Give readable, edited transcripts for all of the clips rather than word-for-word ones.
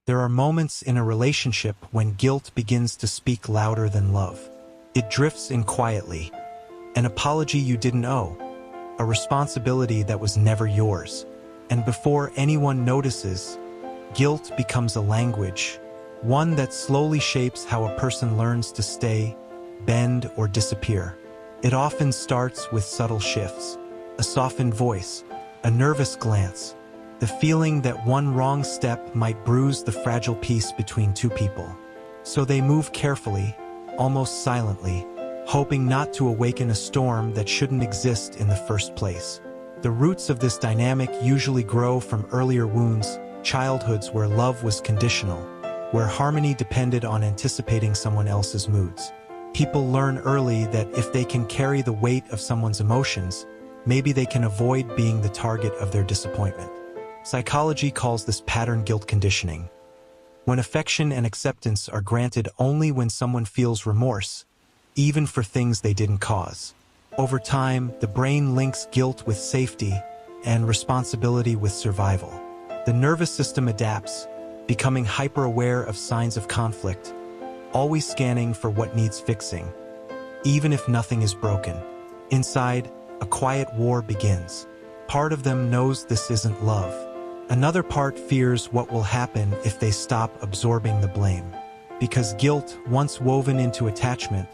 There are moments in a relationship when guilt begins to speak louder than love. It drifts in quietly. An apology you didn't owe, a responsibility that was never yours. And before anyone notices, guilt becomes a language, one that slowly shapes how a person learns to stay, bend, or disappear. It often starts with subtle shifts, a softened voice, a nervous glance, the feeling that one wrong step might bruise the fragile peace between two people. So they move carefully, almost silently, hoping not to awaken a storm that shouldn't exist in the first place. The roots of this dynamic usually grow from earlier wounds, childhoods where love was conditional, where harmony depended on anticipating someone else's moods. People learn early that if they can carry the weight of someone's emotions, maybe they can avoid being the target of their disappointment. Psychology calls this pattern guilt conditioning. When affection and acceptance are granted only when someone feels remorse, even for things they didn't cause. Over time, the brain links guilt with safety and responsibility with survival. The nervous system adapts, becoming hyper-aware of signs of conflict, always scanning for what needs fixing, even if nothing is broken. Inside, a quiet war begins. Part of them knows this isn't love. Another part fears what will happen if they stop absorbing the blame. Because guilt, once woven into attachment,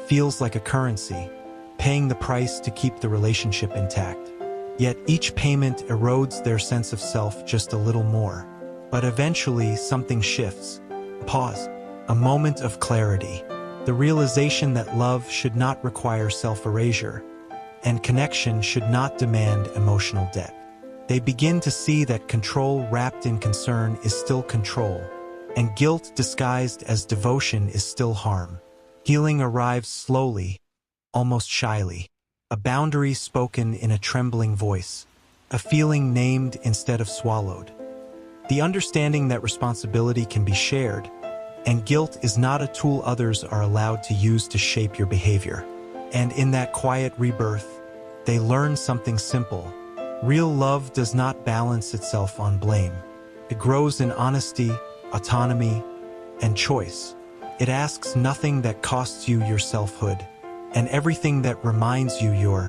feels like a currency, paying the price to keep the relationship intact. Yet each payment erodes their sense of self just a little more. But eventually something shifts. Pause. A moment of clarity. The realization that love should not require self-erasure, and connection should not demand emotional debt. They begin to see that control wrapped in concern is still control, and guilt disguised as devotion is still harm. Healing arrives slowly, almost shyly. A boundary spoken in a trembling voice. A feeling named instead of swallowed. The understanding that responsibility can be shared, and guilt is not a tool others are allowed to use to shape your behavior. And in that quiet rebirth, they learn something simple. Real love does not balance itself on blame. It grows in honesty, autonomy, and choice. It asks nothing that costs you your selfhood, and everything that reminds you you're